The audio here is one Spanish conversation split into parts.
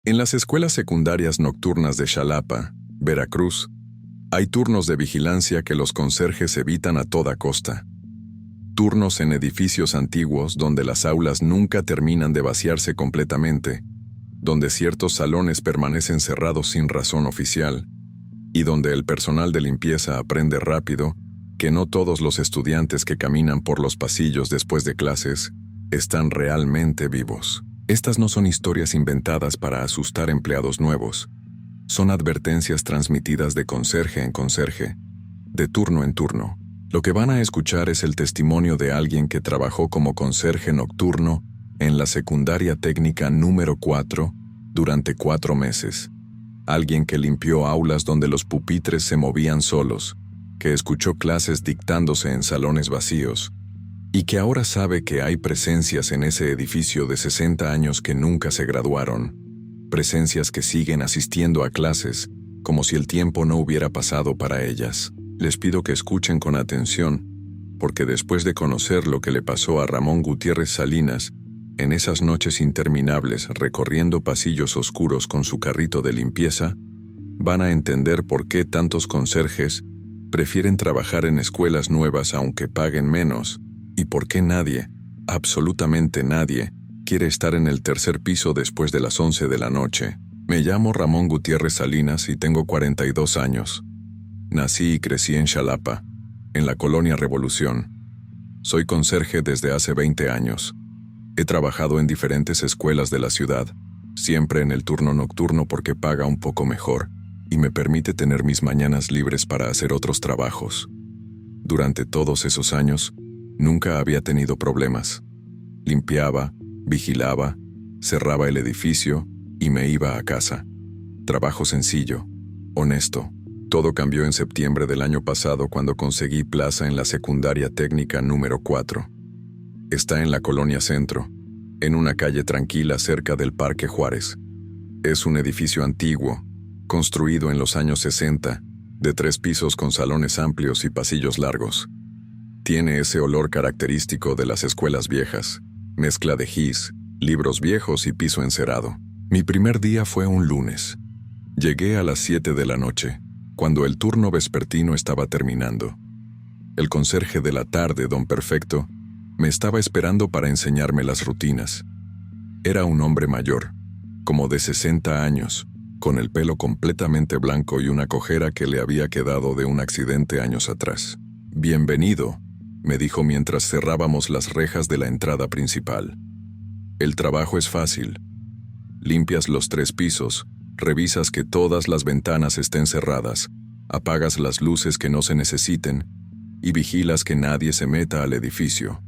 En las escuelas secundarias nocturnas de Xalapa, Veracruz, hay turnos de vigilancia que los conserjes evitan a toda costa. Turnos en edificios antiguos donde las aulas nunca terminan de vaciarse completamente, donde ciertos salones permanecen cerrados sin razón oficial, y donde el personal de limpieza aprende rápido que no todos los estudiantes que caminan por los pasillos después de clases están realmente vivos. Estas no son historias inventadas para asustar empleados nuevos. Son advertencias transmitidas de conserje en conserje, de turno en turno. Lo que van a escuchar es el testimonio de alguien que trabajó como conserje nocturno en la secundaria técnica número 4 durante 4 meses. Alguien que limpió aulas donde los pupitres se movían solos, que escuchó clases dictándose en salones vacíos, y que ahora sabe que hay presencias en ese edificio de 60 años que nunca se graduaron, presencias que siguen asistiendo a clases como si el tiempo no hubiera pasado para ellas. Les pido que escuchen con atención, porque después de conocer lo que le pasó a Ramón Gutiérrez Salinas, en esas noches interminables recorriendo pasillos oscuros con su carrito de limpieza, van a entender por qué tantos conserjes prefieren trabajar en escuelas nuevas aunque paguen menos, y por qué nadie, absolutamente nadie, quiere estar en el tercer piso después de las 11 de la noche. Me llamo Ramón Gutiérrez Salinas y tengo 42 años. Nací y crecí en Xalapa, en la colonia Revolución. Soy conserje desde hace 20 años. He trabajado en diferentes escuelas de la ciudad, siempre en el turno nocturno porque paga un poco mejor y me permite tener mis mañanas libres para hacer otros trabajos. Durante todos esos años, nunca había tenido problemas. Limpiaba, vigilaba, cerraba el edificio y me iba a casa. Trabajo sencillo, honesto. Todo cambió en septiembre del año pasado cuando conseguí plaza en la secundaria técnica número 4. Está en la Colonia Centro, en una calle tranquila cerca del Parque Juárez. Es un edificio antiguo, construido en los años 60, de 3 pisos con salones amplios y pasillos largos. Tiene ese olor característico de las escuelas viejas, mezcla de gis, libros viejos y piso encerado. Mi primer día fue un lunes. Llegué a las 7 de la noche, cuando el turno vespertino estaba terminando. El conserje de la tarde, don Perfecto, me estaba esperando para enseñarme las rutinas. Era un hombre mayor, como de 60 años, con el pelo completamente blanco y una cojera que le había quedado de un accidente años atrás. «Bienvenido», me dijo mientras cerrábamos las rejas de la entrada principal. «El trabajo es fácil. Limpias los 3 pisos, revisas que todas las ventanas estén cerradas, apagas las luces que no se necesiten y vigilas que nadie se meta al edificio».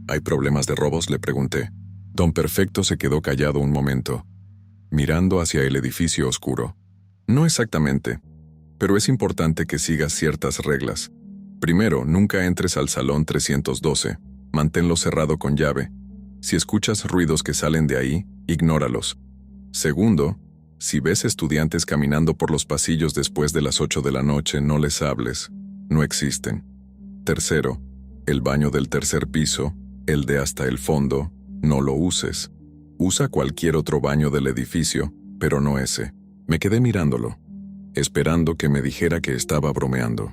«¿Hay problemas de robos?», le pregunté. Don Perfecto se quedó callado un momento, mirando hacia el edificio oscuro. «No exactamente, pero es importante que sigas ciertas reglas. Primero, nunca entres al salón 312, manténlo cerrado con llave. Si escuchas ruidos que salen de ahí, ignóralos. Segundo, si ves estudiantes caminando por los pasillos después de las 8 de la noche, no les hables, no existen. Tercero, el baño del tercer piso, el de hasta el fondo, no lo uses. Usa cualquier otro baño del edificio, pero no ese». Me quedé mirándolo, esperando que me dijera que estaba bromeando.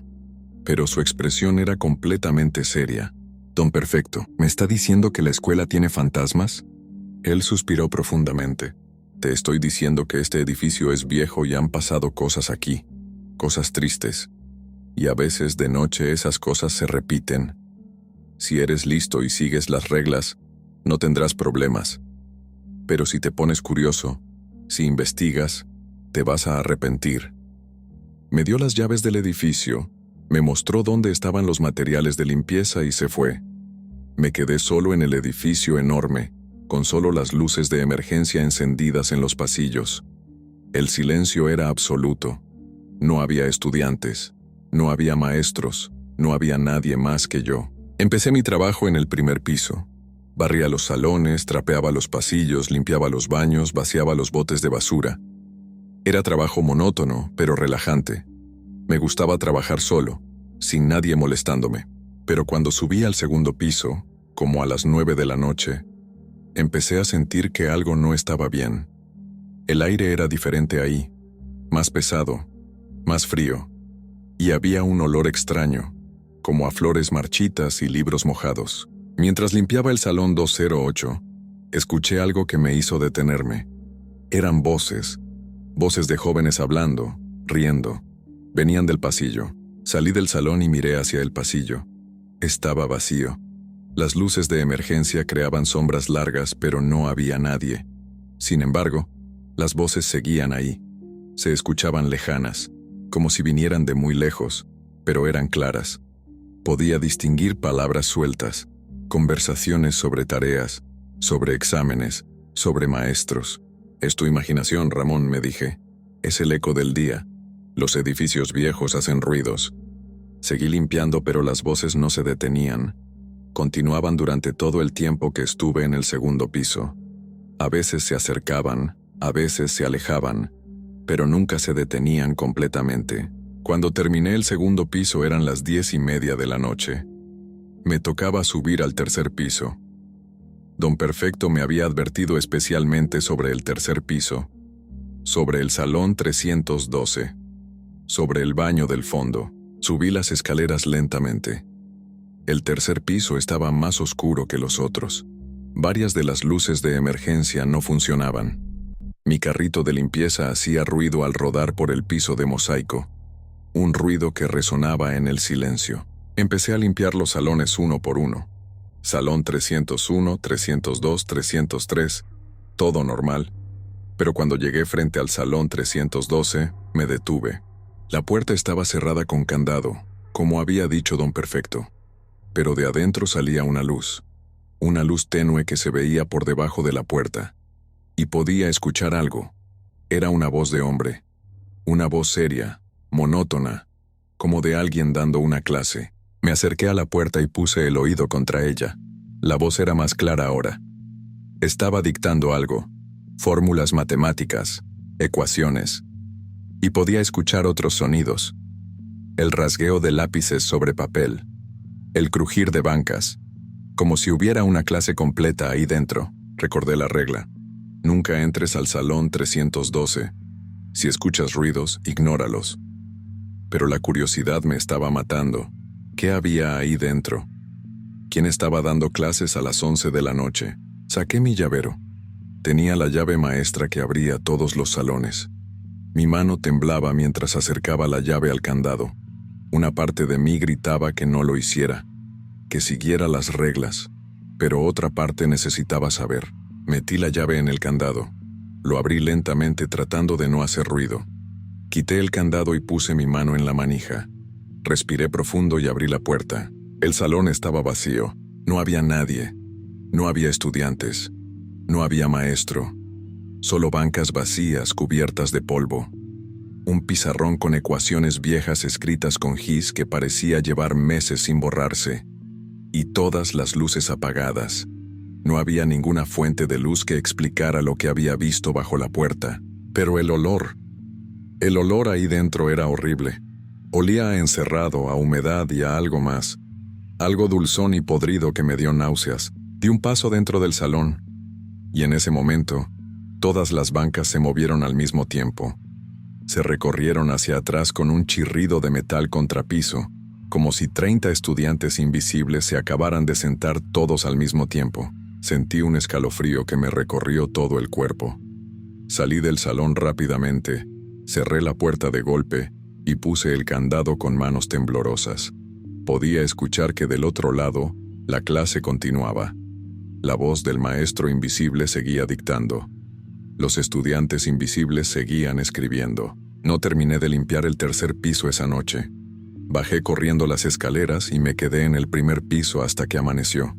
Pero su expresión era completamente seria. «Don Perfecto, ¿me está diciendo que la escuela tiene fantasmas?». Él suspiró profundamente. «Te estoy diciendo que este edificio es viejo y han pasado cosas aquí, cosas tristes. Y a veces de noche esas cosas se repiten. Si eres listo y sigues las reglas, no tendrás problemas. Pero si te pones curioso, si investigas, te vas a arrepentir». Me dio las llaves del edificio, me mostró dónde estaban los materiales de limpieza y se fue. Me quedé solo en el edificio enorme, con solo las luces de emergencia encendidas en los pasillos. El silencio era absoluto. No había estudiantes, no había maestros, no había nadie más que yo. Empecé mi trabajo en el primer piso. Barría los salones, trapeaba los pasillos, limpiaba los baños, vaciaba los botes de basura. Era trabajo monótono, pero relajante. Me gustaba trabajar solo, sin nadie molestándome. Pero cuando subí al segundo piso, como a las 9 de la noche, empecé a sentir que algo no estaba bien. El aire era diferente ahí, más pesado, más frío, y había un olor extraño, como a flores marchitas y libros mojados. Mientras limpiaba el salón 208, escuché algo que me hizo detenerme. Eran voces de jóvenes hablando, riendo. Venían del pasillo. Salí del salón y miré hacia el pasillo. Estaba vacío. Las luces de emergencia creaban sombras largas, pero no había nadie. Sin embargo, las voces seguían ahí. Se escuchaban lejanas, como si vinieran de muy lejos, pero eran claras. Podía distinguir palabras sueltas, conversaciones sobre tareas, sobre exámenes, sobre maestros. «Es tu imaginación, Ramón», me dije. «Es el eco del día. Los edificios viejos hacen ruidos». Seguí limpiando, pero las voces no se detenían. Continuaban durante todo el tiempo que estuve en el segundo piso. A veces se acercaban, a veces se alejaban, pero nunca se detenían completamente. Cuando terminé el segundo piso eran las 10:30 de la noche. Me tocaba subir al tercer piso. Don Perfecto me había advertido especialmente sobre el tercer piso, sobre el salón 312, sobre el baño del fondo. Subí las escaleras lentamente. El tercer piso estaba más oscuro que los otros. Varias de las luces de emergencia no funcionaban. Mi carrito de limpieza hacía ruido al rodar por el piso de mosaico, un ruido que resonaba en el silencio. Empecé a limpiar los salones uno por uno. Salón 301, 302, 303, todo normal. Pero cuando llegué frente al salón 312, me detuve. La puerta estaba cerrada con candado, como había dicho Don Perfecto. Pero de adentro salía una luz tenue que se veía por debajo de la puerta. Y podía escuchar algo. Era una voz de hombre. Una voz seria, monótona, como de alguien dando una clase. Me acerqué a la puerta y puse el oído contra ella. La voz era más clara ahora. Estaba dictando algo. Fórmulas matemáticas, ecuaciones. Y podía escuchar otros sonidos. El rasgueo de lápices sobre papel. El crujir de bancas. Como si hubiera una clase completa ahí dentro. Recordé la regla. Nunca entres al salón 312. Si escuchas ruidos, ignóralos. Pero la curiosidad me estaba matando. ¿Qué había ahí dentro? ¿Quién estaba dando clases a las 11 de la noche? Saqué mi llavero. Tenía la llave maestra que abría todos los salones. Mi mano temblaba mientras acercaba la llave al candado. Una parte de mí gritaba que no lo hiciera, que siguiera las reglas, pero otra parte necesitaba saber. Metí la llave en el candado. Lo abrí lentamente tratando de no hacer ruido. Quité el candado y puse mi mano en la manija. Respiré profundo y abrí la puerta. El salón estaba vacío. No había nadie. No había estudiantes. No había maestro. Solo bancas vacías cubiertas de polvo. Un pizarrón con ecuaciones viejas escritas con gis que parecía llevar meses sin borrarse. Y todas las luces apagadas. No había ninguna fuente de luz que explicara lo que había visto bajo la puerta. Pero el olor ahí dentro era horrible. Olía a encerrado, a humedad y a algo más. Algo dulzón y podrido que me dio náuseas. Di un paso dentro del salón. Y en ese momento, todas las bancas se movieron al mismo tiempo. Se recorrieron hacia atrás con un chirrido de metal contra piso, como si 30 estudiantes invisibles se acabaran de sentar todos al mismo tiempo. Sentí un escalofrío que me recorrió todo el cuerpo. Salí del salón rápidamente, cerré la puerta de golpe y puse el candado con manos temblorosas. Podía escuchar que del otro lado, la clase continuaba. La voz del maestro invisible seguía dictando. Los estudiantes invisibles seguían escribiendo. No terminé de limpiar el tercer piso esa noche. Bajé corriendo las escaleras y me quedé en el primer piso hasta que amaneció.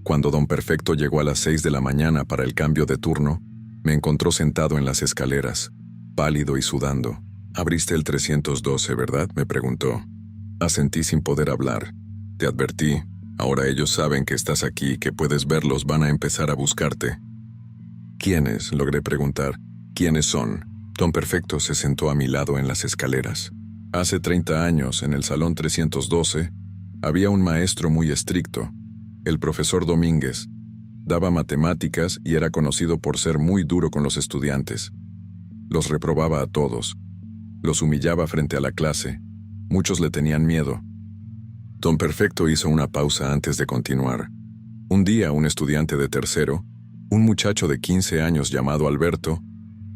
Cuando Don Perfecto llegó a las 6 de la mañana para el cambio de turno, me encontró sentado en las escaleras, pálido y sudando. «Abriste el 312, ¿verdad?», me preguntó. Asentí sin poder hablar. «Te advertí. Ahora ellos saben que estás aquí y que puedes verlos, van a empezar a buscarte». «¿Quiénes?», logré preguntar. «¿Quiénes son?». Don Perfecto se sentó a mi lado en las escaleras. Hace 30 años, en el salón 312, había un maestro muy estricto, el profesor Domínguez. Daba matemáticas y era conocido por ser muy duro con los estudiantes. Los reprobaba a todos. Los humillaba frente a la clase. Muchos le tenían miedo. Don Perfecto hizo una pausa antes de continuar. Un día, un estudiante de tercero, un muchacho de 15 años llamado Alberto,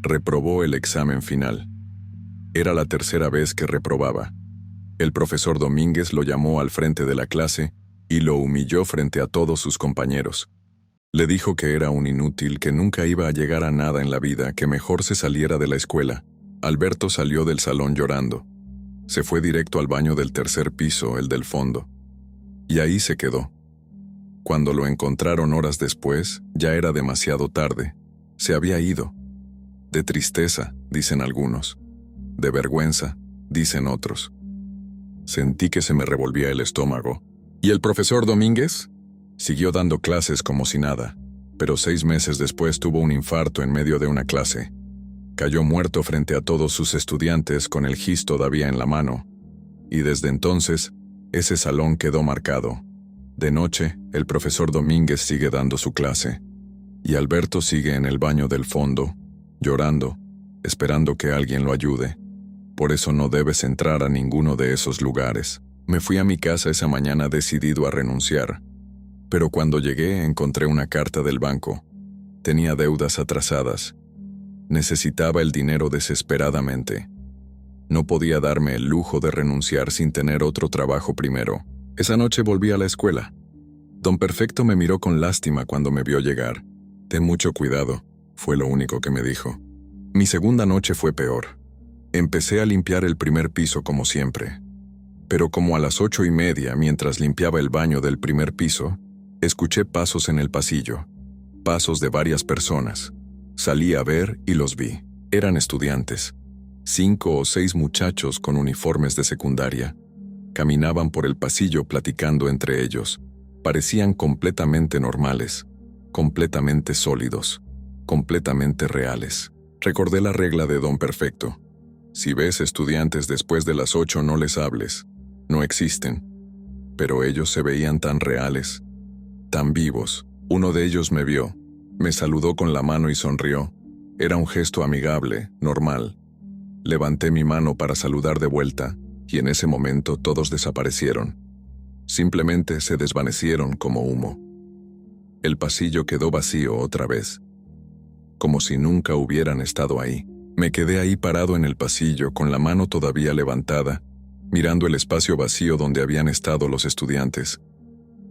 reprobó el examen final. Era la tercera vez que reprobaba. El profesor Domínguez lo llamó al frente de la clase y lo humilló frente a todos sus compañeros. Le dijo que era un inútil, que nunca iba a llegar a nada en la vida, que mejor se saliera de la escuela. Alberto salió del salón llorando. Se fue directo al baño del tercer piso, el del fondo. Y ahí se quedó. Cuando lo encontraron horas después, ya era demasiado tarde. Se había ido. De tristeza, dicen algunos. De vergüenza, dicen otros. Sentí que se me revolvía el estómago. ¿Y el profesor Domínguez? Siguió dando clases como si nada, pero 6 meses después tuvo un infarto en medio de una clase. Cayó muerto frente a todos sus estudiantes con el gis todavía en la mano. Y desde entonces, ese salón quedó marcado. De noche, el profesor Domínguez sigue dando su clase. Y Alberto sigue en el baño del fondo, llorando, esperando que alguien lo ayude. Por eso no debes entrar a ninguno de esos lugares. Me fui a mi casa esa mañana decidido a renunciar. Pero cuando llegué encontré una carta del banco. Tenía deudas atrasadas. Necesitaba el dinero desesperadamente. No podía darme el lujo de renunciar sin tener otro trabajo primero. Esa noche volví a la escuela. Don Perfecto me miró con lástima cuando me vio llegar. Ten mucho cuidado, fue lo único que me dijo. Mi segunda noche fue peor. Empecé a limpiar el primer piso como siempre. Pero como a las 8:30, mientras limpiaba el baño del primer piso, escuché pasos en el pasillo. Pasos de varias personas. Salí a ver y los vi. Eran estudiantes. 5 o 6 muchachos con uniformes de secundaria. Caminaban por el pasillo platicando entre ellos. Parecían completamente normales, completamente sólidos, completamente reales. Recordé la regla de Don Perfecto. Si ves estudiantes después de las 8 no les hables. No existen. Pero ellos se veían tan reales, tan vivos. Uno de ellos me vio, me saludó con la mano y sonrió. Era un gesto amigable, normal. Levanté mi mano para saludar de vuelta, y en ese momento todos desaparecieron. Simplemente se desvanecieron como humo. El pasillo quedó vacío otra vez, como si nunca hubieran estado ahí. Me quedé ahí parado en el pasillo, con la mano todavía levantada, mirando el espacio vacío donde habían estado los estudiantes.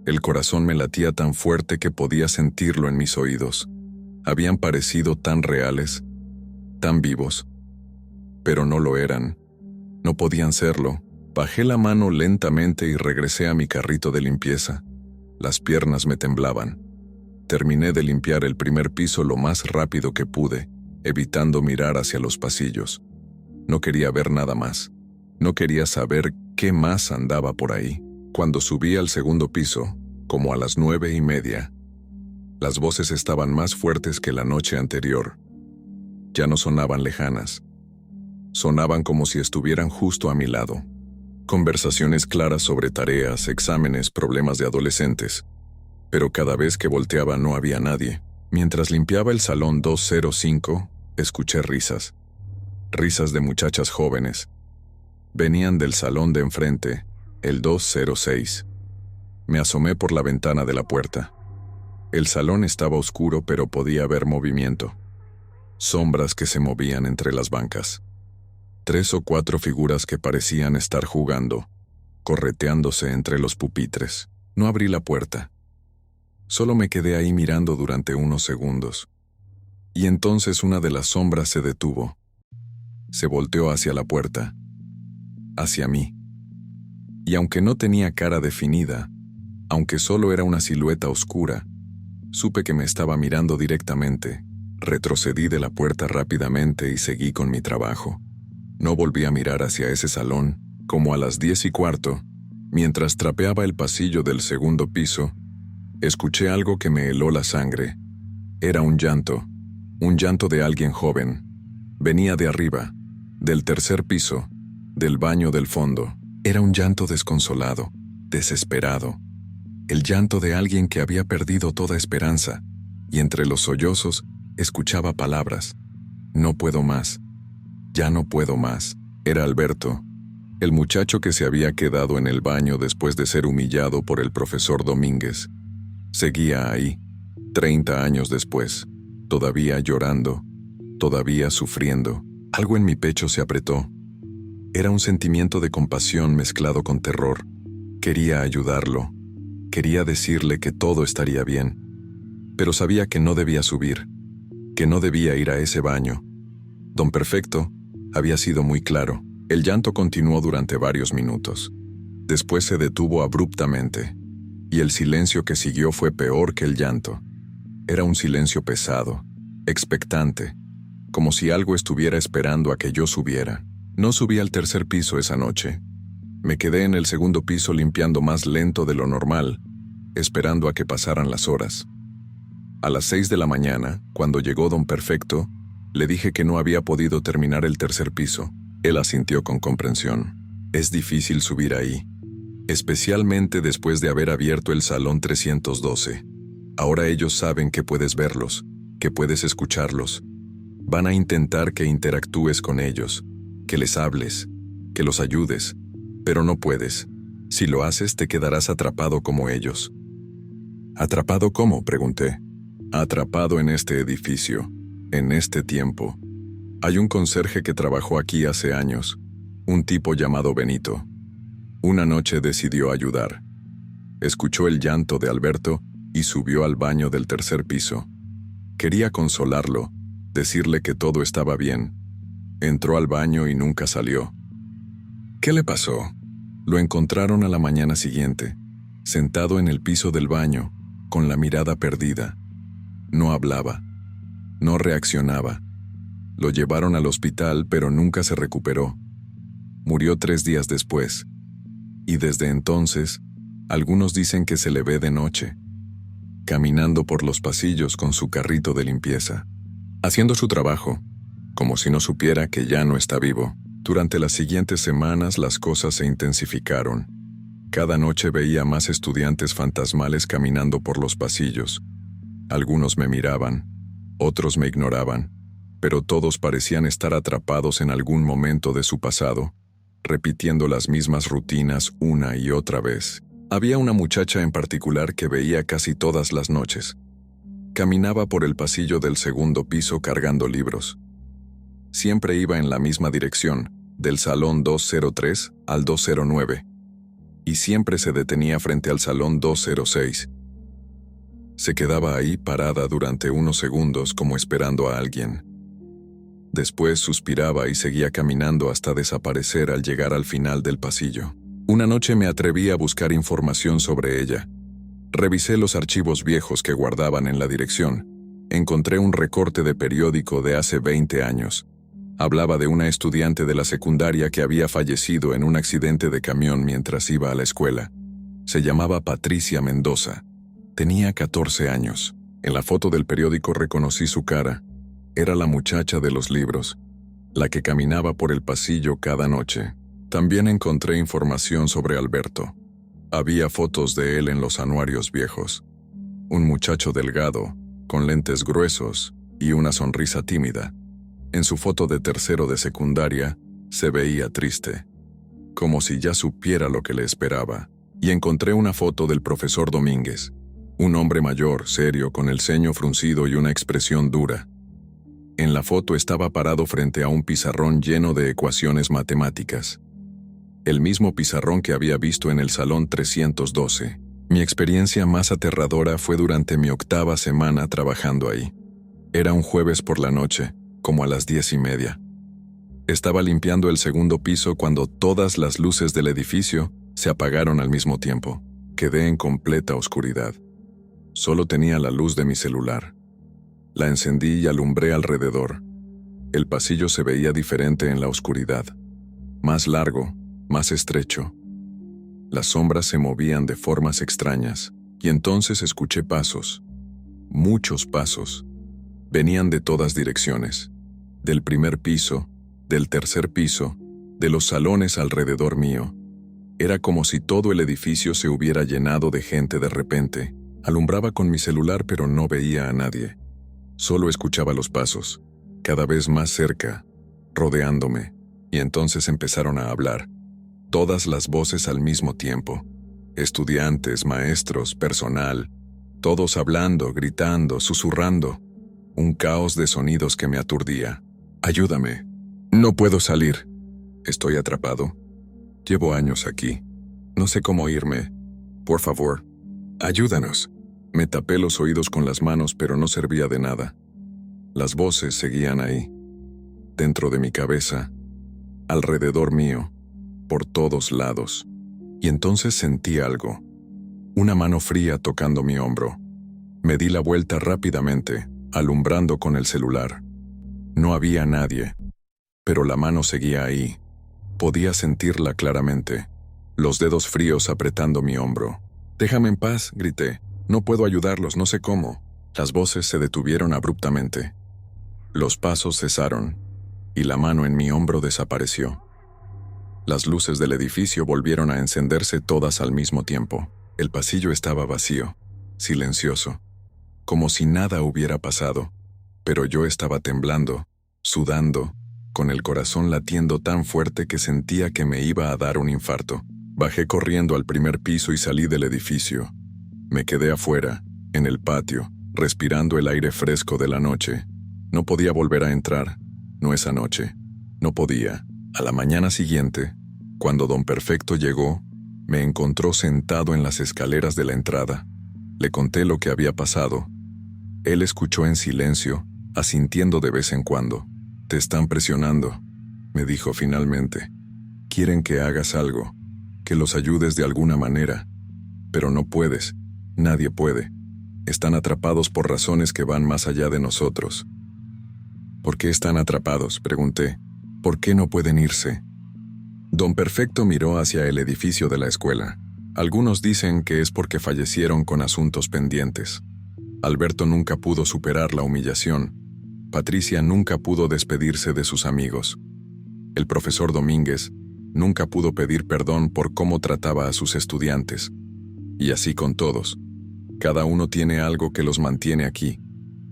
El corazón me latía tan fuerte que podía sentirlo en mis oídos. Habían parecido tan reales, tan vivos. Pero no lo eran. No podían serlo. Bajé la mano lentamente y regresé a mi carrito de limpieza. Las piernas me temblaban. Terminé de limpiar el primer piso lo más rápido que pude, evitando mirar hacia los pasillos. No quería ver nada más. No quería saber qué más andaba por ahí. Cuando subí al segundo piso, como a las 9:30, las voces estaban más fuertes que la noche anterior. Ya no sonaban lejanas. Sonaban como si estuvieran justo a mi lado. Conversaciones claras sobre tareas, exámenes, problemas de adolescentes. Pero cada vez que volteaba no había nadie. Mientras limpiaba el salón 205, escuché risas. Risas de muchachas jóvenes. Venían del salón de enfrente, el 206. Me asomé por la ventana de la puerta. El salón estaba oscuro, pero podía ver movimiento. Sombras que se movían entre las bancas. 3 o 4 figuras que parecían estar jugando, correteándose entre los pupitres. No abrí la puerta. Solo me quedé ahí mirando durante unos segundos. Y entonces una de las sombras se detuvo. Se volteó hacia la puerta. Hacia mí. Y aunque no tenía cara definida, aunque solo era una silueta oscura, supe que me estaba mirando directamente. Retrocedí de la puerta rápidamente y seguí con mi trabajo. No volví a mirar hacia ese salón. Como a las 10:15, mientras trapeaba el pasillo del segundo piso, escuché algo que me heló la sangre. Era un llanto de alguien joven. Venía de arriba, del tercer piso, del baño del fondo. Era un llanto desconsolado, desesperado. el llanto de alguien que había perdido toda esperanza, y entre los sollozos escuchaba palabras. No puedo más. Ya no puedo más. Era Alberto, el muchacho que se había quedado en el baño después de ser humillado por el profesor Domínguez. Seguía ahí, 30 años después, todavía llorando, todavía sufriendo. Algo en mi pecho se apretó. Era un sentimiento de compasión mezclado con terror. Quería ayudarlo. Quería decirle que todo estaría bien. Pero sabía que no debía subir, que no debía ir a ese baño. Don Perfecto había sido muy claro. El llanto continuó durante varios minutos. Después se detuvo abruptamente, y el silencio que siguió fue peor que el llanto. Era un silencio pesado, expectante, como si algo estuviera esperando a que yo subiera. No subí al tercer piso esa noche. Me quedé en el segundo piso limpiando más lento de lo normal, esperando a que pasaran las horas. A las 6 de la mañana, cuando llegó Don Perfecto, le dije que no había podido terminar el tercer piso. Él asintió con comprensión. Es difícil subir ahí, especialmente después de haber abierto el salón 312. Ahora ellos saben que puedes verlos, que puedes escucharlos. Van a intentar que interactúes con ellos, que les hables, que los ayudes, pero no puedes. Si lo haces, te quedarás atrapado como ellos. ¿Atrapado cómo?, pregunté. Atrapado en este edificio, en este tiempo. Hay un conserje que trabajó aquí hace años, un tipo llamado Benito. Una noche decidió ayudar. Escuchó el llanto de Alberto y subió al baño del tercer piso. Quería consolarlo, decirle que todo estaba bien. Entró al baño y nunca salió. ¿Qué le pasó? Lo encontraron a la mañana siguiente, sentado en el piso del baño, con la mirada perdida. No hablaba, no reaccionaba. Lo llevaron al hospital, pero nunca se recuperó. Murió 3 días después. Y desde entonces, algunos dicen que se le ve de noche, caminando por los pasillos con su carrito de limpieza, haciendo su trabajo, como si no supiera que ya no está vivo. Durante las siguientes semanas las cosas se intensificaron. Cada noche veía más estudiantes fantasmales caminando por los pasillos. Algunos me miraban, otros me ignoraban, pero todos parecían estar atrapados en algún momento de su pasado, repitiendo las mismas rutinas una y otra vez. Había una muchacha en particular que veía casi todas las noches. Caminaba por el pasillo del segundo piso cargando libros. Siempre iba en la misma dirección, del salón 203 al 209, y siempre se detenía frente al salón 206. Se quedaba ahí parada durante unos segundos como esperando a alguien. Después suspiraba y seguía caminando hasta desaparecer al llegar al final del pasillo. Una noche me atreví a buscar información sobre ella. Revisé los archivos viejos que guardaban en la dirección. Encontré un recorte de periódico de hace 20 años. Hablaba de una estudiante de la secundaria que había fallecido en un accidente de camión mientras iba a la escuela. Se llamaba Patricia Mendoza. Tenía 14 años. En la foto del periódico reconocí su cara. Era la muchacha de los libros, la que caminaba por el pasillo cada noche. También encontré información sobre Alberto. Había fotos de él en los anuarios viejos. Un muchacho delgado, con lentes gruesos y una sonrisa tímida. En su foto de tercero de secundaria, se veía triste, como si ya supiera lo que le esperaba. Y encontré una foto del profesor Domínguez, un hombre mayor, serio, con el ceño fruncido y una expresión dura. En la foto estaba parado frente a un pizarrón lleno de ecuaciones matemáticas. El mismo pizarrón que había visto en el salón 312. Mi experiencia más aterradora fue durante mi 8ª semana trabajando ahí. Era un jueves por la noche, como a las 10:30. Estaba limpiando el segundo piso cuando todas las luces del edificio se apagaron al mismo tiempo. Quedé en completa oscuridad. Solo tenía la luz de mi celular. La encendí y alumbré alrededor. El pasillo se veía diferente en la oscuridad. Más largo, más estrecho. Las sombras se movían de formas extrañas, y entonces escuché pasos. Muchos pasos. Venían de todas direcciones. Del primer piso, del tercer piso, de los salones alrededor mío. Era como si todo el edificio se hubiera llenado de gente de repente. Alumbraba con mi celular, pero no veía a nadie. Solo escuchaba los pasos, cada vez más cerca, rodeándome, y entonces empezaron a hablar. Todas las voces al mismo tiempo. Estudiantes, maestros, personal, todos hablando, gritando, susurrando. Un caos de sonidos que me aturdía. Ayúdame. No puedo salir. Estoy atrapado. Llevo años aquí. No sé cómo irme. Por favor, ayúdanos. Me tapé los oídos con las manos, pero no servía de nada. Las voces seguían ahí, dentro de mi cabeza, alrededor mío, por todos lados. Y entonces sentí algo. Una mano fría tocando mi hombro. Me di la vuelta rápidamente, alumbrando con el celular. No había nadie, pero la mano seguía ahí. Podía sentirla claramente, los dedos fríos apretando mi hombro. «Déjame en paz», grité. «No puedo ayudarlos, no sé cómo». Las voces se detuvieron abruptamente. Los pasos cesaron, y la mano en mi hombro desapareció. Las luces del edificio volvieron a encenderse todas al mismo tiempo. El pasillo estaba vacío, silencioso, como si nada hubiera pasado, pero yo estaba temblando, sudando, con el corazón latiendo tan fuerte que sentía que me iba a dar un infarto. Bajé corriendo al primer piso y salí del edificio. Me quedé afuera, en el patio, respirando el aire fresco de la noche. No podía volver a entrar, no esa noche. No podía. A la mañana siguiente, cuando Don Perfecto llegó, me encontró sentado en las escaleras de la entrada. Le conté lo que había pasado. Él escuchó en silencio, asintiendo de vez en cuando. «Te están presionando», me dijo finalmente. «Quieren que hagas algo, que los ayudes de alguna manera. Pero no puedes, nadie puede. Están atrapados por razones que van más allá de nosotros». «¿Por qué están atrapados?», pregunté. «¿Por qué no pueden irse?». Don Perfecto miró hacia el edificio de la escuela. Algunos dicen que es porque fallecieron con asuntos pendientes. Alberto nunca pudo superar la humillación. Patricia nunca pudo despedirse de sus amigos. El profesor Domínguez nunca pudo pedir perdón por cómo trataba a sus estudiantes. Y así con todos. Cada uno tiene algo que los mantiene aquí,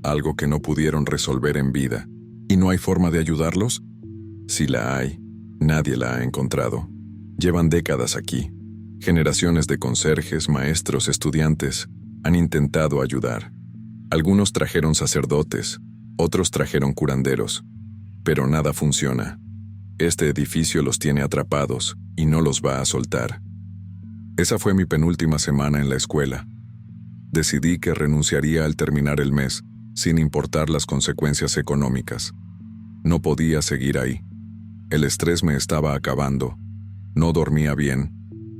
algo que no pudieron resolver en vida. ¿Y no hay forma de ayudarlos? Si la hay, nadie la ha encontrado. Llevan décadas aquí. Generaciones de conserjes, maestros, estudiantes han intentado ayudar. Algunos trajeron sacerdotes, otros trajeron curanderos, pero nada funciona. Este edificio los tiene atrapados y no los va a soltar. Esa fue mi penúltima semana en la escuela. Decidí que renunciaría al terminar el mes, sin importar las consecuencias económicas. No podía seguir ahí. El estrés me estaba acabando. No dormía bien.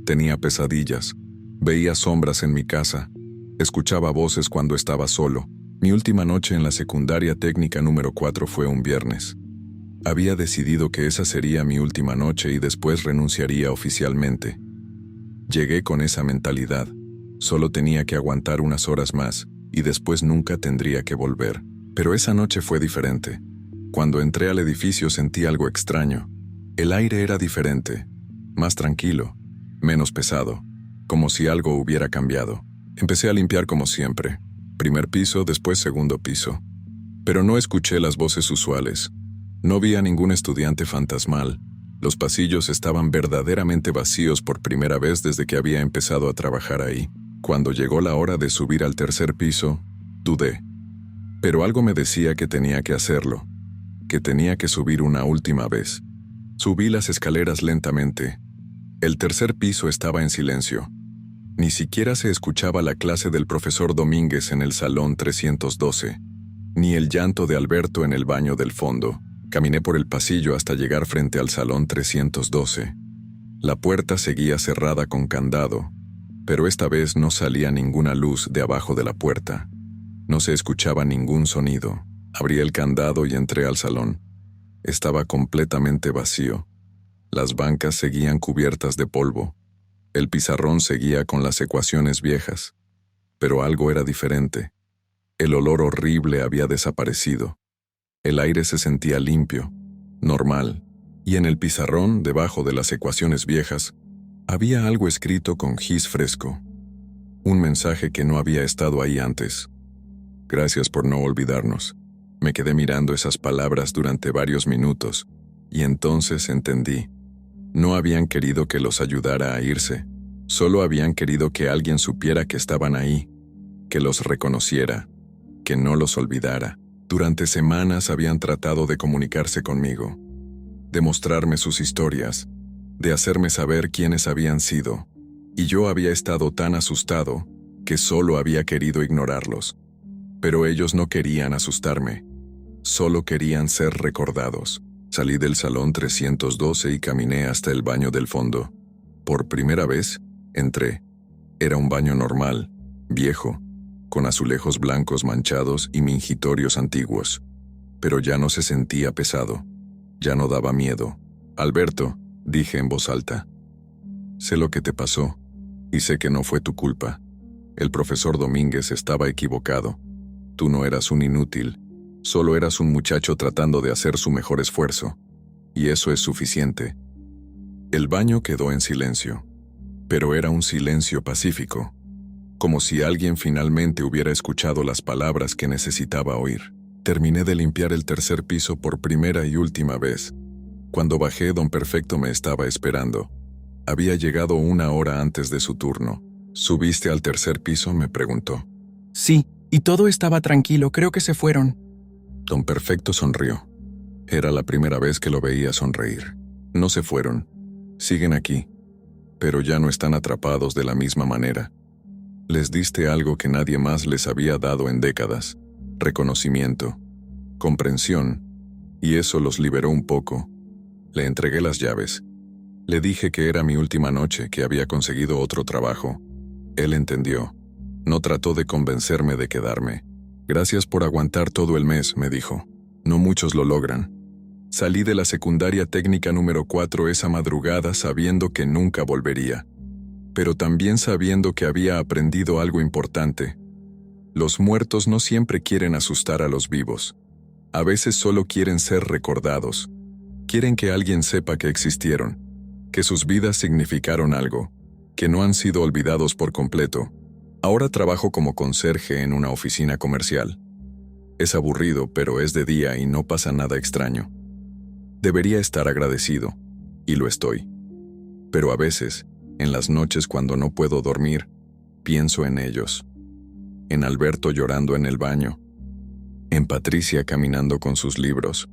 Tenía pesadillas. Veía sombras en mi casa. Escuchaba voces cuando estaba solo. Mi última noche en la secundaria técnica número 4 fue un viernes. Había decidido que esa sería mi última noche y después renunciaría oficialmente. Llegué con esa mentalidad. Solo tenía que aguantar unas horas más y después nunca tendría que volver. Pero esa noche fue diferente. Cuando entré al edificio sentí algo extraño. El aire era diferente, más tranquilo, menos pesado, como si algo hubiera cambiado. Empecé a limpiar como siempre. Primer piso, después segundo piso. Pero no escuché las voces usuales. No vi a ningún estudiante fantasmal. Los pasillos estaban verdaderamente vacíos por primera vez desde que había empezado a trabajar ahí. Cuando llegó la hora de subir al tercer piso, dudé. Pero algo me decía que tenía que hacerlo, que tenía que subir una última vez. Subí las escaleras lentamente. El tercer piso estaba en silencio. Ni siquiera se escuchaba la clase del profesor Domínguez en el salón 312, ni el llanto de Alberto en el baño del fondo. Caminé por el pasillo hasta llegar frente al salón 312. La puerta seguía cerrada con candado, pero esta vez no salía ninguna luz de abajo de la puerta. No se escuchaba ningún sonido. Abrí el candado y entré al salón. Estaba completamente vacío. Las bancas seguían cubiertas de polvo. El pizarrón seguía con las ecuaciones viejas. Pero algo era diferente. El olor horrible había desaparecido. El aire se sentía limpio, normal, y en el pizarrón, debajo de las ecuaciones viejas, Había algo escrito con gis fresco, un mensaje que no había estado ahí antes. Gracias por no olvidarnos. Me quedé mirando esas palabras durante varios minutos, y entonces entendí. No habían querido que los ayudara a irse, solo habían querido que alguien supiera que estaban ahí, que los reconociera, que no los olvidara. Durante semanas habían tratado de comunicarse conmigo, de mostrarme sus historias, de hacerme saber quiénes habían sido, y yo había estado tan asustado que solo había querido ignorarlos. Pero ellos no querían asustarme, solo querían ser recordados. Salí del salón 312 y caminé hasta el baño del fondo. Por primera vez, entré. Era un baño normal, viejo, con azulejos blancos manchados y mingitorios antiguos. Pero ya no se sentía pesado, ya no daba miedo. Alberto, dije en voz alta, sé lo que te pasó, y sé que no fue tu culpa. El profesor Domínguez estaba equivocado. Tú no eras un inútil, solo eras un muchacho tratando de hacer su mejor esfuerzo. Y eso es suficiente. El baño quedó en silencio, pero era un silencio pacífico, como si alguien finalmente hubiera escuchado las palabras que necesitaba oír. Terminé de limpiar el tercer piso por primera y última vez. Cuando bajé, don Perfecto me estaba esperando. Había llegado 1 hora antes de su turno. ¿Subiste al tercer piso?, me preguntó. Sí, y todo estaba tranquilo, creo que se fueron. Don Perfecto sonrió. Era la primera vez que lo veía sonreír. No se fueron. Siguen aquí, pero ya no están atrapados de la misma manera. Les diste algo que nadie más les había dado en décadas: reconocimiento, comprensión, y eso los liberó un poco. Le entregué las llaves. Le dije que era mi última noche, que había conseguido otro trabajo. Él entendió. No trató de convencerme de quedarme. Gracias por aguantar todo el mes, me dijo. No muchos lo logran. Salí de la secundaria técnica número 4 esa madrugada sabiendo que nunca volvería, pero también sabiendo que había aprendido algo importante. Los muertos no siempre quieren asustar a los vivos. A veces solo quieren ser recordados. Quieren que alguien sepa que existieron, que sus vidas significaron algo, que no han sido olvidados por completo. Ahora trabajo como conserje en una oficina comercial. Es aburrido, pero es de día y no pasa nada extraño. Debería estar agradecido, y lo estoy. Pero a veces, en las noches cuando no puedo dormir, pienso en ellos. En Alberto llorando en el baño, en Patricia caminando con sus libros,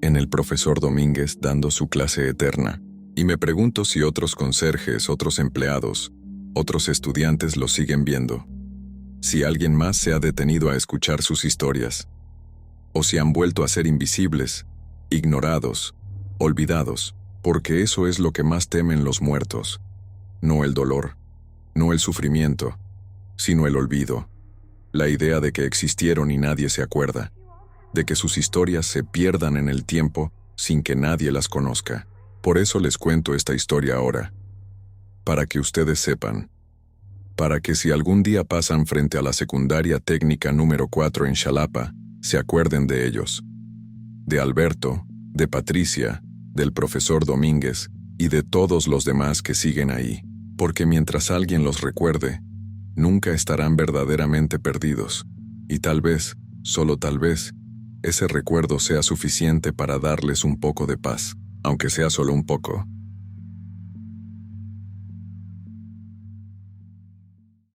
en el profesor Domínguez dando su clase eterna, y me pregunto si otros conserjes, otros empleados, otros estudiantes lo siguen viendo. Si alguien más se ha detenido a escuchar sus historias, o si han vuelto a ser invisibles, ignorados, olvidados, porque eso es lo que más temen los muertos. No el dolor, no el sufrimiento, sino el olvido. La idea de que existieron y nadie se acuerda, de que sus historias se pierdan en el tiempo sin que nadie las conozca. Por eso les cuento esta historia ahora, para que ustedes sepan, para que si algún día pasan frente a la secundaria técnica número 4 en Xalapa, se acuerden de ellos. De Alberto, de Patricia, del profesor Domínguez y de todos los demás que siguen ahí, porque mientras alguien los recuerde, nunca estarán verdaderamente perdidos, y tal vez, solo tal vez, ese recuerdo sea suficiente para darles un poco de paz, aunque sea solo un poco.